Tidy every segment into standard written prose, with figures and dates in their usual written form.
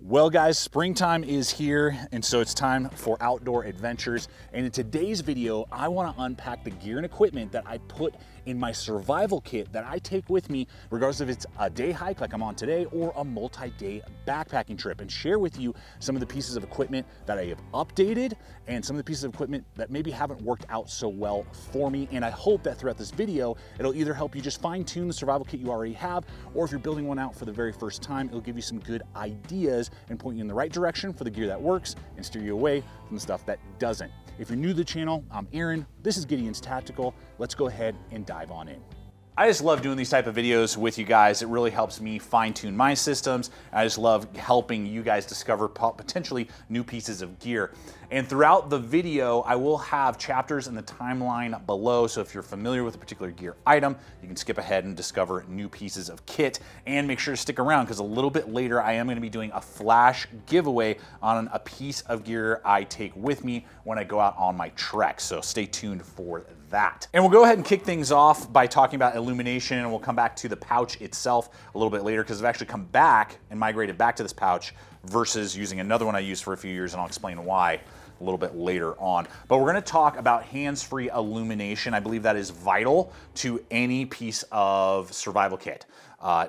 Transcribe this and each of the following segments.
Well guys, springtime is here, and so it's time for outdoor adventures. And in today's video, I want to unpack the gear and equipment that I put in my survival kit that I take with me, regardless if it's a day hike like I'm on today or a multi-day backpacking trip, and share with you some of the pieces of equipment that I have updated and some of the pieces of equipment that maybe haven't worked out so well for me. And I hope that throughout this video, it'll either help you just fine-tune the survival kit you already have, or if you're building one out for the very first time, it'll give you some good ideas and point you in the right direction for the gear that works and steer you away from the stuff that doesn't. If you're new to the channel, I'm Aaron. This is Gideonstactical. Let's go ahead and dive on in. I just love doing these type of videos with you guys. It really helps me fine-tune my systems. I just love helping you guys discover potentially new pieces of gear. And throughout the video, I will have chapters in the timeline below. So if you're familiar with a particular gear item, you can skip ahead and discover new pieces of kit. And make sure to stick around, because a little bit later, I am going to be doing a flash giveaway on a piece of gear I take with me when I go out on my trek. So stay tuned for that. And we'll go ahead and kick things off by talking about Illumination, and we'll come back to the pouch itself a little bit later, because I've actually come back and migrated back to this pouch versus using another one I used for a few years, and I'll explain why a little bit later on. But we're going to talk about hands-free illumination. I believe that is vital to any piece of survival kit.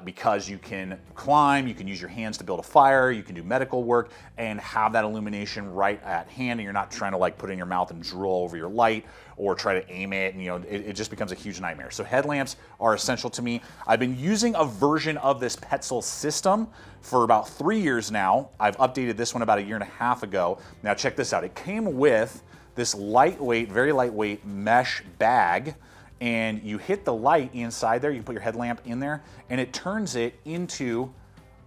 Because you can climb, you can use your hands to build a fire, you can do medical work and have that illumination right at hand, and you're not trying to like put it in your mouth and drool over your light or try to aim it, and it just becomes a huge nightmare. So headlamps are essential to me. I've been using a version of this Petzl system for about 3 years now. I've updated this one about 1.5 years ago. Now check this out. It came with this lightweight, very lightweight mesh bag, and you hit the light inside there, you can put your headlamp in there, and it turns it into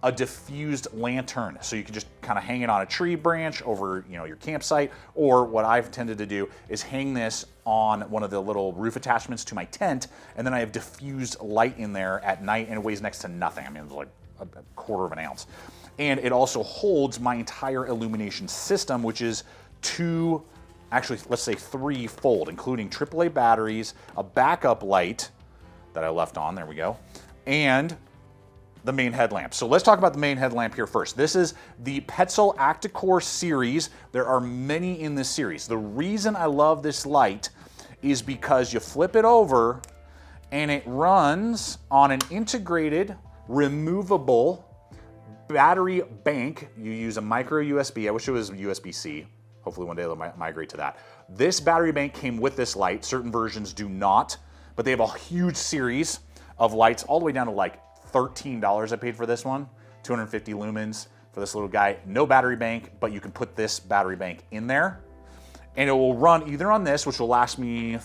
a diffused lantern. So you can just kind of hang it on a tree branch over your campsite, or what I've tended to do is hang this on one of the little roof attachments to my tent, and then I have diffused light in there at night, and it weighs next to nothing. I mean, it's like a 1/4 ounce. And it also holds my entire illumination system, which is actually, let's say 3-fold, including AAA batteries, a backup light that I left on, there we go, and the main headlamp. So let's talk about the main headlamp here first. This is the Petzl Acticore series. There are many in this series. The reason I love this light is because you flip it over and it runs on an integrated, removable battery bank. You use a micro USB. I wish it was USB-C. Hopefully one day they'll migrate to that. This battery bank came with this light. Certain versions do not, but they have a huge series of lights all the way down to like $13 I paid for this one, 250 lumens for this little guy. No battery bank, but you can put this battery bank in there, and it will run either on this, which will last me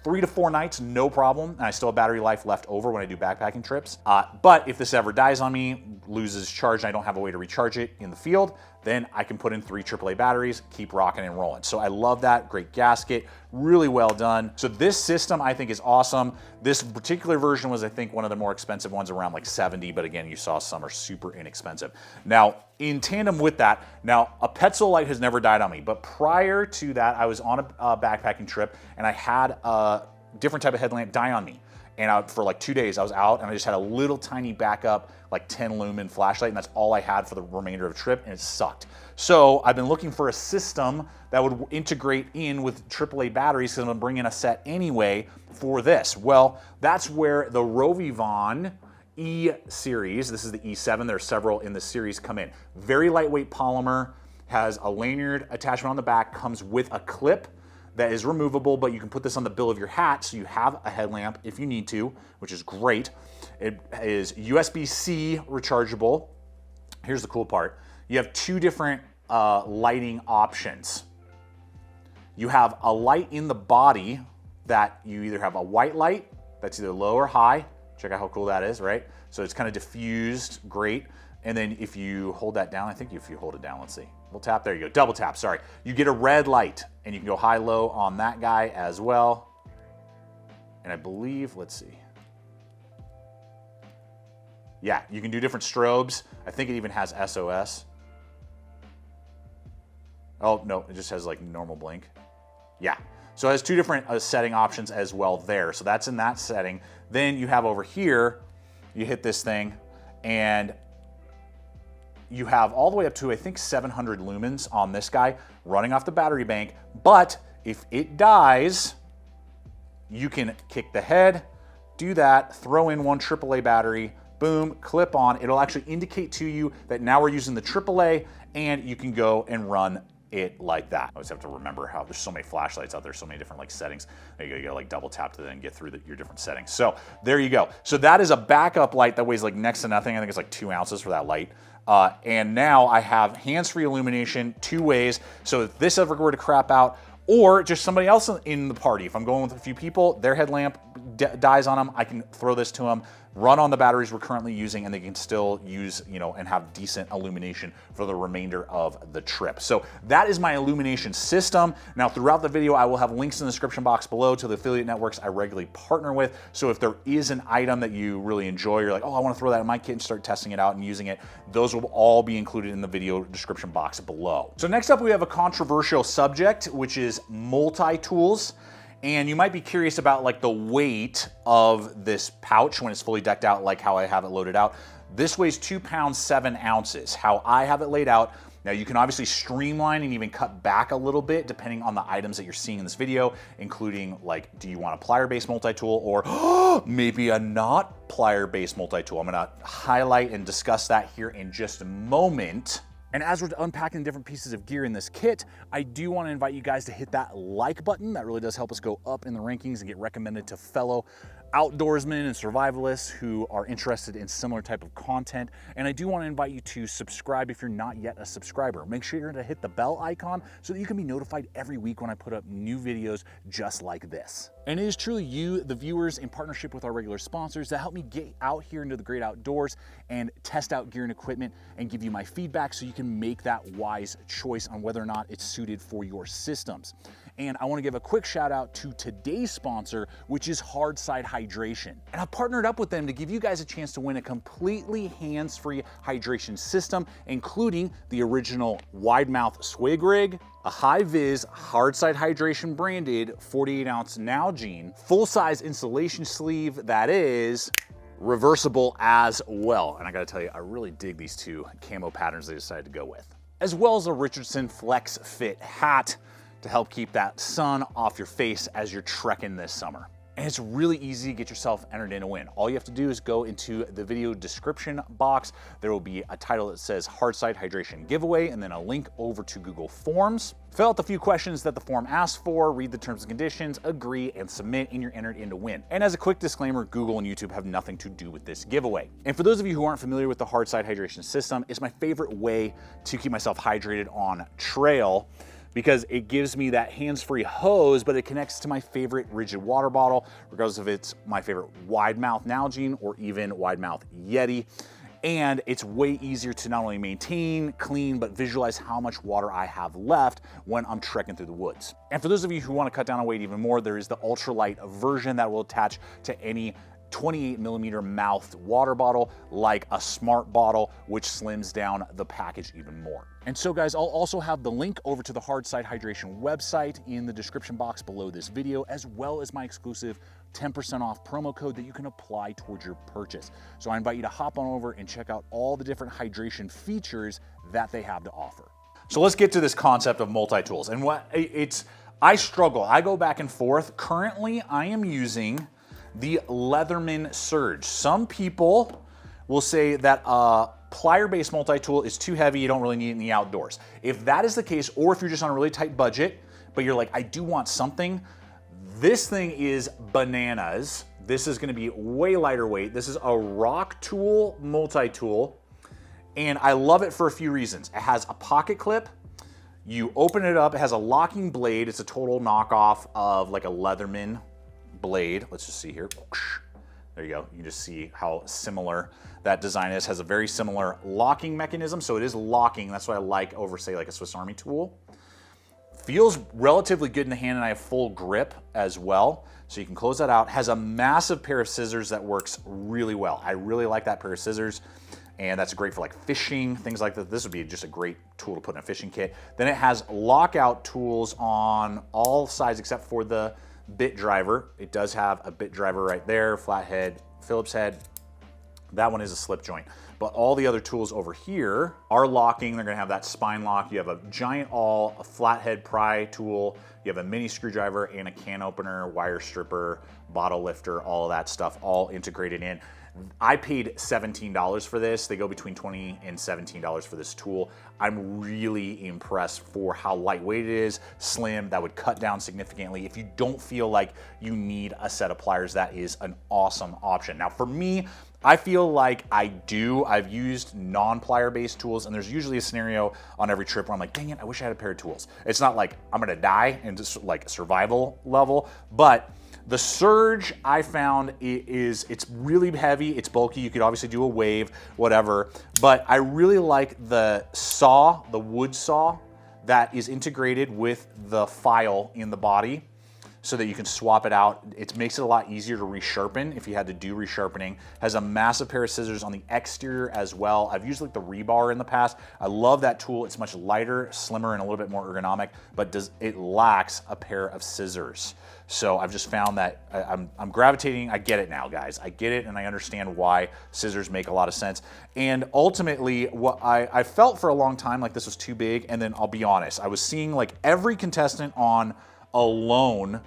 3 to 4 nights, no problem. And I still have battery life left over when I do backpacking trips. But if this ever dies on me, loses charge, and I don't have a way to recharge it in the field, then I can put in 3 AAA batteries, keep rocking and rolling. So I love that. Great gasket, really well done. So this system I think is awesome. This particular version was, I think, one of the more expensive ones, around like 70, but again, you saw some are super inexpensive. Now, in tandem with that, now a Petzl light has never died on me, but prior to that, I was on a backpacking trip and I had a different type of headlamp die on me. And for like 2 days, I was out and I just had a little tiny backup, like 10 lumen flashlight, and that's all I had for the remainder of the trip, and it sucked. So I've been looking for a system that would integrate in with AAA batteries, because I'm gonna bring in a set anyway for this. Well, that's where the Rovivon E series, this is the E7, there are several in this series, come in. Very lightweight polymer, has a lanyard attachment on the back, comes with a clip that is removable, but you can put this on the bill of your hat so you have a headlamp if you need to, which is great. It is USB-C rechargeable. Here's the cool part. You have 2 different lighting options. You have a light in the body that you either have a white light that's either low or high. Check out how cool that is, right? So it's kind of diffused, great. And then if you hold that down, I think if you hold it down, let's see. We'll tap, there you go, double tap, sorry. You get a red light, and you can go high-low on that guy as well. And I believe, let's see. Yeah, you can do different strobes. I think it even has SOS. Oh, no, it just has like normal blink. Yeah, so it has 2 different setting options as well there. So that's in that setting. Then you have over here, you hit this thing, and you have all the way up to, I think, 700 lumens on this guy running off the battery bank. But if it dies, you can kick the head, do that, throw in one AAA battery, boom, clip on. It'll actually indicate to you that now we're using the AAA, and you can go and run it like that. I always have to remember how there's so many flashlights out there, so many different like settings. You gotta like double tap to then get through your different settings. So there you go. So that is a backup light that weighs like next to nothing. I think it's like 2 ounces for that light. And now I have hands-free illumination 2 ways. So if this ever were to crap out, or just somebody else in the party, if I'm going with a few people, their headlamp dies on them, I can throw this to them, run on the batteries we're currently using, and they can still use, and have decent illumination for the remainder of the trip. So that is my illumination system. Now, throughout the video, I will have links in the description box below to the affiliate networks I regularly partner with. So if there is an item that you really enjoy, you're like, oh, I want to throw that in my kit and start testing it out and using it, those will all be included in the video description box below. So next up, we have a controversial subject, which is multi-tools. And you might be curious about like the weight of this pouch when it's fully decked out, like how I have it loaded out. This weighs 2 pounds, 7 ounces. How I have it laid out. Now you can obviously streamline and even cut back a little bit depending on the items that you're seeing in this video, including like, do you want a plier-based multi-tool or maybe a not plier-based multi-tool? I'm gonna highlight and discuss that here in just a moment. And as we're unpacking different pieces of gear in this kit, I do want to invite you guys to hit that like button. That really does help us go up in the rankings and get recommended to fellow outdoorsmen and survivalists who are interested in similar type of content. And I do want to invite you to subscribe if you're not yet a subscriber. Make sure you're to hit the bell icon so that you can be notified every week when I put up new videos just like this. And it is truly you, the viewers, in partnership with our regular sponsors that help me get out here into the great outdoors and test out gear and equipment and give you my feedback so you can make that wise choice on whether or not it's suited for your systems. And I want to give a quick shout out to today's sponsor, which is Hardside Hydration. And I've partnered up with them to give you guys a chance to win a completely hands-free hydration system, including the original wide mouth swig rig, a high-vis Hardside Hydration branded 48-ounce Nalgene, full-size insulation sleeve that is reversible as well. And I gotta tell you, I really dig these 2 camo patterns they decided to go with. As well as a Richardson Flex Fit hat to help keep that sun off your face as you're trekking this summer. And it's really easy to get yourself entered in a win. All you have to do is go into the video description box. There will be a title that says Hardside Hydration Giveaway and then a link over to Google Forms. Fill out the few questions that the form asks for, read the terms and conditions, agree, and submit, and you're entered in to win. And as a quick disclaimer, Google and YouTube have nothing to do with this giveaway. And for those of you who aren't familiar with the Hardside Hydration system, it's my favorite way to keep myself hydrated on trail, because it gives me that hands-free hose, but it connects to my favorite rigid water bottle, regardless if it's my favorite wide mouth Nalgene or even wide mouth Yeti. And it's way easier to not only maintain, clean, but visualize how much water I have left when I'm trekking through the woods. And for those of you who want to cut down on weight even more, there is the ultralight version that will attach to any 28mm mouthed water bottle like a smart bottle, which slims down the package even more. And so guys, I'll also have the link over to the Hardside Hydration website in the description box below this video, as well as my exclusive 10% off promo code that you can apply towards your purchase. So I invite you to hop on over and check out all the different hydration features that they have to offer. So let's get to this concept of multi-tools. And I struggle, I go back and forth. Currently, I am using the Leatherman Surge. Some people will say that a plier-based multi-tool is too heavy, you don't really need it in the outdoors. If that is the case, or if you're just on a really tight budget, but you're like, I do want something, this thing is bananas. This is gonna be way lighter weight. This is a rock tool multi-tool, and I love it for a few reasons. It has a pocket clip. You open it up, it has a locking blade. It's a total knockoff of like a Leatherman blade. Let's just see here. There you go. You can just see how similar that design is. Has a very similar locking mechanism, so it is locking. That's what I like over, say, like a Swiss Army tool. Feels relatively good in the hand, and I have full grip as well, so you can close that out. Has a massive pair of scissors that works really well. I really like that pair of scissors, and that's great for like fishing, things like that. This would be just a great tool to put in a fishing kit. Then it has lockout tools on all sides except for the bit driver. It does have a bit driver right there, flathead, Phillips head, That one is a slip joint. But all the other tools over here are locking. They're gonna have that spine lock. You have a giant awl, a flathead pry tool, you have a mini screwdriver and a can opener, wire stripper, bottle lifter, all of that stuff all integrated in. I paid $17 for this. They go between $20 and $17 for this tool. I'm really impressed for how lightweight it is, slim, that would cut down significantly. If you don't feel like you need a set of pliers, that is an awesome option. Now for me, I feel like I do. I've used non-plier based tools, and there's usually a scenario on every trip where I'm like, dang it, I wish I had a pair of tools. It's not like I'm gonna die in just like survival level, but the Surge I found it's really heavy, it's bulky, you could obviously do a wave, whatever, but I really like the saw, the wood saw that is integrated with the file in the body so that you can swap it out. It makes it a lot easier to resharpen if you had to do resharpening. Has a massive pair of scissors on the exterior as well. I've used like the rebar in the past. I love that tool. It's much lighter, slimmer, and a little bit more ergonomic, but it lacks a pair of scissors. So I've just found that I'm gravitating. I get it now, guys. I get it, and I understand why scissors make a lot of sense. And ultimately, what I felt for a long time like this was too big, and then I'll be honest, I was seeing like every contestant on Alone,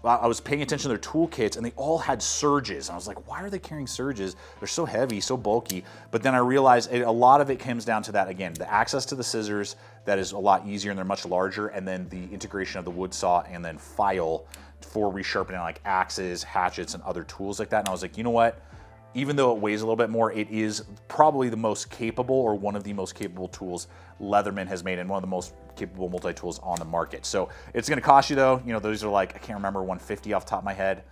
I was paying attention to their toolkits, and they all had surges. And I was like, why are they carrying surges? They're so heavy, so bulky. But then I realized a lot of it comes down to that, again, the access to the scissors that is a lot easier and they're much larger, and then the integration of the wood saw and then file for resharpening like axes, hatchets, and other tools like that. And I was like, you know what? Even though it weighs a little bit more, it is probably the most capable, or one of the most capable tools Leatherman has made, and one of the most capable multi-tools on the market. So it's gonna cost you though, you know, those are like, I can't remember, $150 off the top of my head.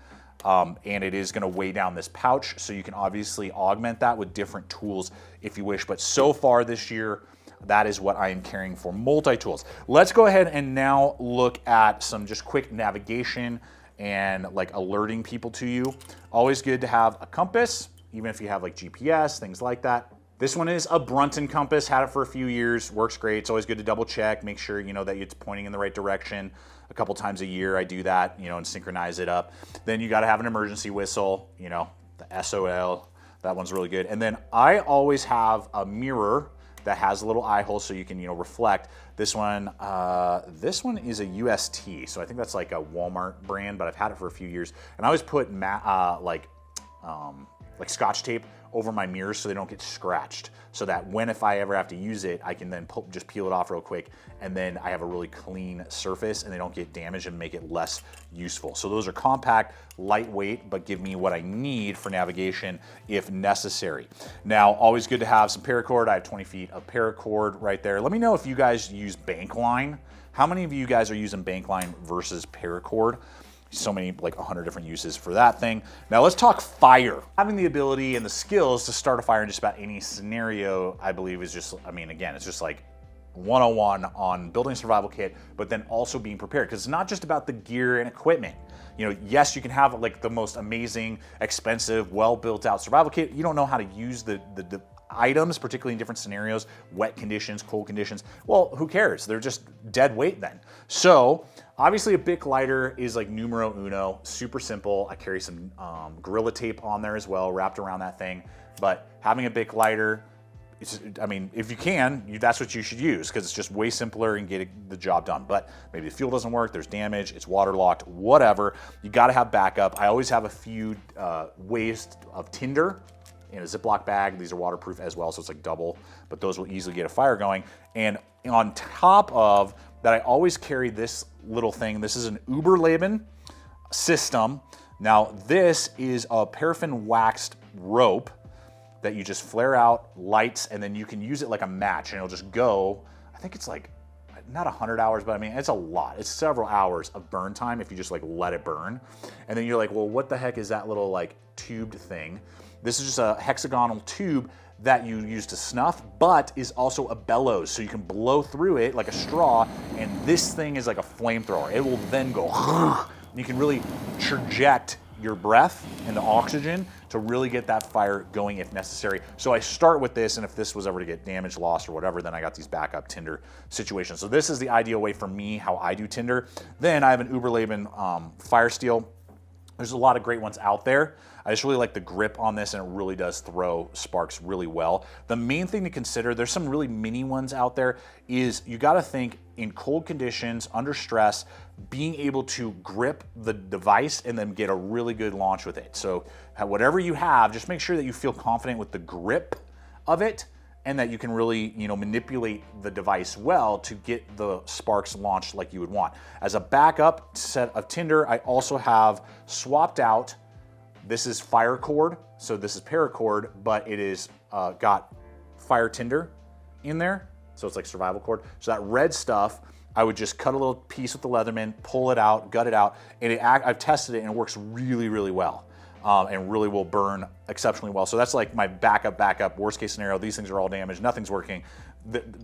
And it is gonna weigh down this pouch, so you can obviously augment that with different tools if you wish. But so far this year, that is what I am carrying for multi-tools. Let's go ahead and now look at some just quick navigation and like alerting people to you. Always good to have a compass, even if you have like GPS, things like that. This one is a Brunton compass, had it for a few years, works great. It's always good to double check, make sure you know that it's pointing in the right direction. A couple times a year I do that, you know, and synchronize it up. Then you gotta have an emergency whistle, you know, the SOL, that one's really good. And then I always have a mirror that has a little eye hole so you can, you know, reflect. This one is a UST, so I think that's like a Walmart brand, but I've had it for a few years. And I always put like Scotch tape over my mirrors so they don't get scratched, so that if I ever have to use it, I can then just peel it off real quick, and then I have a really clean surface and they don't get damaged and make it less useful. So those are compact, lightweight, but give me what I need for navigation if necessary. Now, always good to have some paracord. I have 20 feet of paracord right there. Let me know if you guys use bank line. How many of you guys are using bank line versus paracord? So many, like 100 different uses for that thing. Now let's talk fire. Having the ability and the skills to start a fire in just about any scenario, I believe is just, I mean, again, it's just like 101 on building a survival kit, but then also being prepared, because it's not just about the gear and equipment. You know, yes, you can have like the most amazing, expensive, well built out survival kit. You don't know how to use the items, particularly in different scenarios, wet conditions, cold conditions. Well, who cares? They're just dead weight then. So obviously a Bic lighter is like numero uno, super simple. I carry some Gorilla Tape on there as well, wrapped around that thing. But having a Bic lighter, I mean, if you can, that's what you should use, because it's just way simpler and get the job done. But maybe the fuel doesn't work, there's damage, it's waterlocked, whatever. You gotta have backup. I always have a few ways of tinder in a Ziploc bag. These are waterproof as well, so it's like double, but those will easily get a fire going. And on top of that, I always carry this little thing. This is an Uberleben system. Now, this is a paraffin waxed rope that you just flare out, lights, and then you can use it like a match, and it'll just go. I think it's like, not 100 hours, but I mean, it's a lot. It's several hours of burn time if you just like let it burn. And then you're like, well, what the heck is that little like tubed thing? This is just a hexagonal tube that you use to snuff, but is also a bellows, so you can blow through it like a straw, and this thing is like a flamethrower. It will then go, you can really traject your breath and the oxygen to really get that fire going if necessary. So I start with this, and if this was ever to get damaged, lost, or whatever, then I got these backup tinder situations. So this is the ideal way for me, how I do tinder. Then I have an Uberleben fire steel There's a lot of great ones out there. I just really like the grip on this, and it really does throw sparks really well. The main thing to consider, there's some really mini ones out there, is you gotta think in cold conditions, under stress, being able to grip the device and then get a really good launch with it. So whatever you have, just make sure that you feel confident with the grip of it, and that you can really, manipulate the device well to get the sparks launched like you would want. As a backup set of tinder, I also have swapped out, this is fire cord, so this is paracord, but it is got fire tinder in there, so it's like survival cord. So that red stuff, I would just cut a little piece with the Leatherman, pull it out, gut it out, and I've tested it and it works really, really well. And really will burn exceptionally well. So that's like my backup, worst case scenario. These things are all damaged, nothing's working,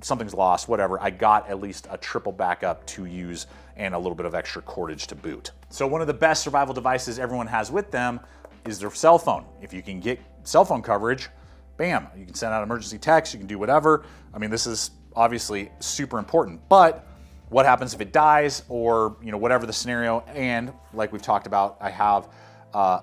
something's lost, whatever. I got at least a triple backup to use and a little bit of extra cordage to boot. So one of the best survival devices everyone has with them is their cell phone. If you can get cell phone coverage, bam, you can send out emergency text, you can do whatever. I mean, this is obviously super important, but what happens if it dies or, whatever the scenario? And like we've talked about, I have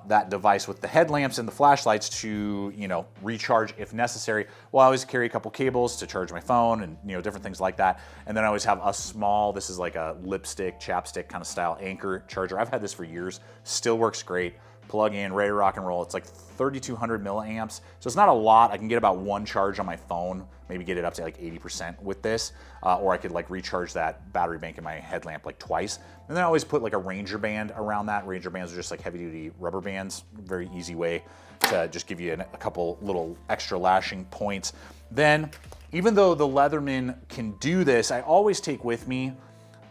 that device with the headlamps and the flashlights to, recharge if necessary. Well, I always carry a couple cables to charge my phone and, different things like that. And then I always have a small, this is like a lipstick, chapstick kind of style anchor charger. I've had this for years, still works great. Plug in, ready to rock and roll. It's like 3,200 milliamps. So it's not a lot. I can get about one charge on my phone, maybe get it up to like 80% with this. Or I could like recharge that battery bank in my headlamp like twice. And then I always put like a Ranger band around that. Ranger bands are just like heavy duty rubber bands. Very easy way to just give you a couple little extra lashing points. Then, even though the Leatherman can do this, I always take with me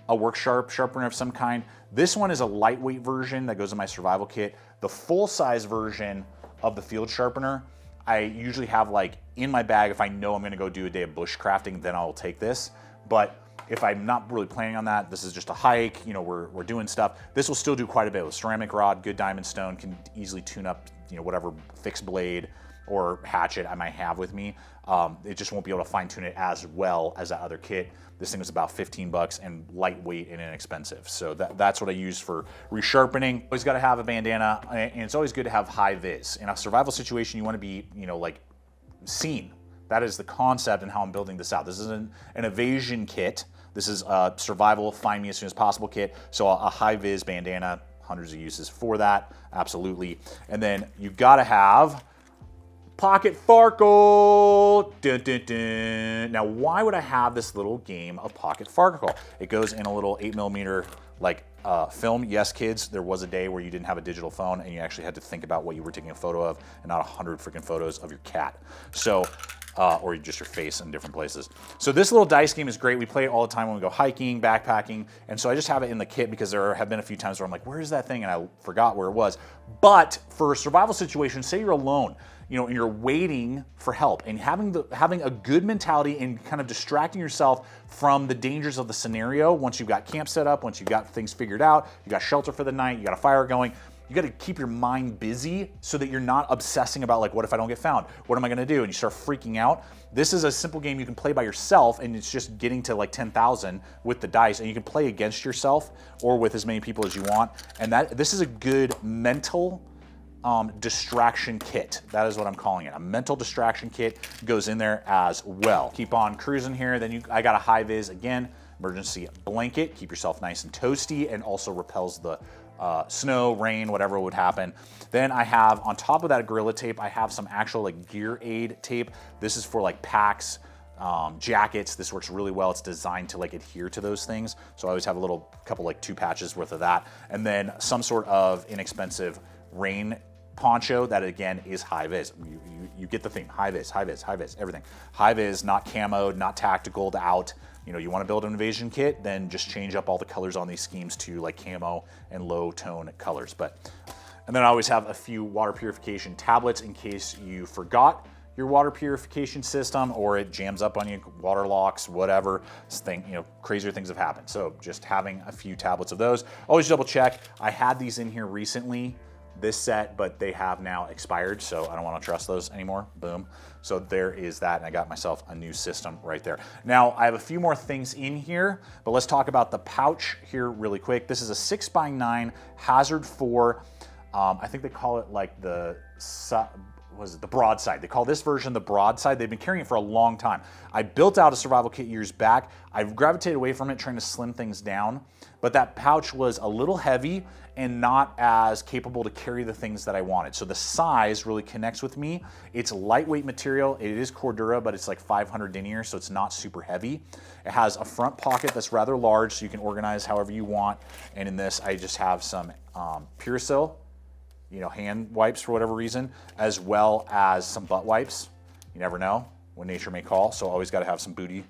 a work sharpener of some kind. This one is a lightweight version that goes in my survival kit. The full-size version of the field sharpener, I usually have like in my bag. If I know I'm gonna go do a day of bushcrafting, then I'll take this. But if I'm not really planning on that, this is just a hike, we're doing stuff, this will still do quite a bit. With ceramic rod, good diamond stone, can easily tune up, whatever fixed blade or hatchet I might have with me. It just won't be able to fine tune it as well as that other kit. This thing was about 15 bucks and lightweight and inexpensive. So that's what I use for resharpening. Always got to have a bandana, and it's always good to have high vis. In a survival situation, you want to be, like seen. That is the concept and how I'm building this out. This is an evasion kit. This is a survival, find me as soon as possible kit. So a high vis bandana, hundreds of uses for that, absolutely. And then you got to have Pocket Farkle. Dun, dun, dun. Now, why would I have this little game of Pocket Farkle? It goes in a little 8mm like film. Yes, kids, there was a day where you didn't have a digital phone and you actually had to think about what you were taking a photo of, and not 100 freaking photos of your cat. So, or just your face in different places. So this little dice game is great. We play it all the time when we go hiking, backpacking, and so I just have it in the kit because there have been a few times where I'm like, where's that thing? And I forgot where it was. But for a survival situation, say you're alone, and you're waiting for help, and having a good mentality and kind of distracting yourself from the dangers of the scenario. Once you've got camp set up, once you've got things figured out, you got shelter for the night, you got a fire going, you got to keep your mind busy so that you're not obsessing about like, what if I don't get found? What am I going to do? And you start freaking out. This is a simple game you can play by yourself, and it's just getting to like 10,000 with the dice, and you can play against yourself or with as many people as you want. And this is a good mental distraction kit. That is what I'm calling it. A mental distraction kit goes in there as well. Keep on cruising here. Then I got a high vis again, emergency blanket, keep yourself nice and toasty, and also repels the snow, rain, whatever would happen. Then I have, on top of that Gorilla tape, I have some actual like gear aid tape. This is for like packs, jackets. This works really well. It's designed to like adhere to those things. So I always have a couple like 2 patches worth of that. And then some sort of inexpensive rain poncho that again is high vis. You get the theme, high vis, high vis, high vis, everything. High vis, not camoed, not tactical, out. You want to build an invasion kit, then just change up all the colors on these schemes to like camo and low tone colors. And then I always have a few water purification tablets in case you forgot your water purification system or it jams up on you, water locks, whatever. Crazier things have happened. So just having a few tablets of those. Always double check. I had these in here recently, this set, but they have now expired, so I don't want to trust those anymore. Boom. So there is that, and I got myself a new system right there. Now, I have a few more things in here, but let's talk about the pouch here really quick. This is a 6x9 Hazard 4 I think they call it like the broadside. They call this version the broadside. They've been carrying it for a long time. I built out a survival kit years back. I've gravitated away from it, trying to slim things down, but that pouch was a little heavy and not as capable to carry the things that I wanted. So the size really connects with me. It's lightweight material. It is Cordura, but it's like 500 denier, so it's not super heavy. It has a front pocket that's rather large, so you can organize however you want. And in this, I just have some Purasil, hand wipes for whatever reason, as well as some butt wipes. You never know when nature may call, so always got to have some booty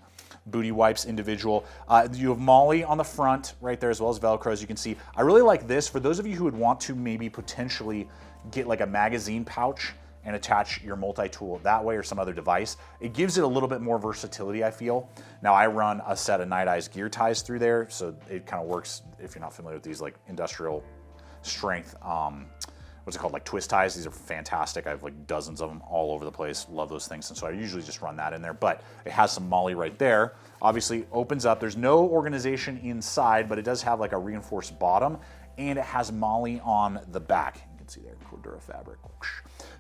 wipes individual. You have Molly on the front right there, as well as Velcro, as you can see. I really like this for those of you who would want to maybe potentially get like a magazine pouch and attach your multi-tool that way or some other device. It gives it a little bit more versatility, I feel. Now I run a set of Night Eyes gear ties through there, so it kind of works, if you're not familiar with these, like industrial strength, what's it called, like twist ties. These are fantastic. I have like dozens of them all over the place. Love those things. And so I usually just run that in there, but it has some Molly right there. Obviously opens up. There's no organization inside, but it does have like a reinforced bottom, and it has Molly on the back. You can see there, Cordura fabric.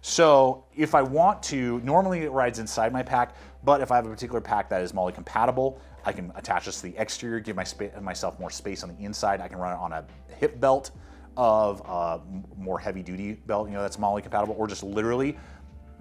So if I want to, normally it rides inside my pack, but if I have a particular pack that is Molly compatible, I can attach this to the exterior, give myself more space on the inside. I can run it on a hip belt of a more heavy duty belt, that's Molly compatible, or just literally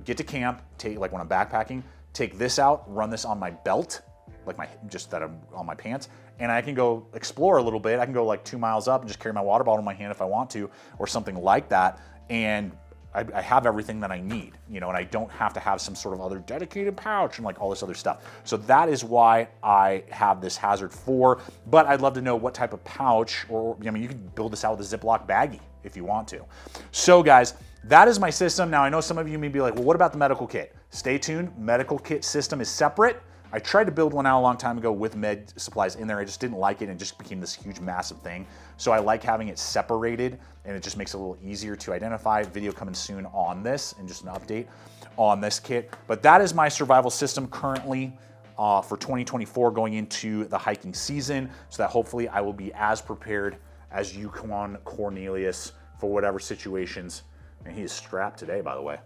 get to camp, take, like when I'm backpacking, take this out, run this on my belt, like that I'm on my pants, and I can go explore a little bit. I can go like 2 miles up and just carry my water bottle in my hand if I want to, or something like that. And I have everything that I need, and I don't have to have some sort of other dedicated pouch and like all this other stuff. So that is why I have this Hazard 4, but I'd love to know what type of pouch, or you can build this out with a Ziploc baggie if you want to. So guys, that is my system. Now I know some of you may be like, well, what about the medical kit? Stay tuned, medical kit system is separate. I tried to build one out a long time ago with med supplies in there. I just didn't like it, and it just became this huge, massive thing. So I like having it separated, and it just makes it a little easier to identify. Video coming soon on this, and just an update on this kit. But that is my survival system currently for 2024 going into the hiking season, so that hopefully I will be as prepared as Yukon Cornelius for whatever situations, and he is strapped today, by the way,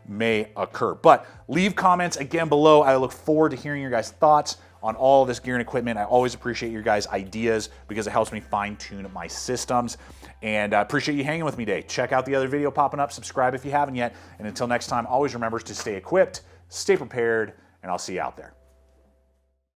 may occur. But leave comments again below. I look forward to hearing your guys' thoughts on all of this gear and equipment. I always appreciate your guys' ideas because it helps me fine tune my systems. And I appreciate you hanging with me today. Check out the other video popping up. Subscribe if you haven't yet. And until next time, always remember to stay equipped, stay prepared, and I'll see you out there.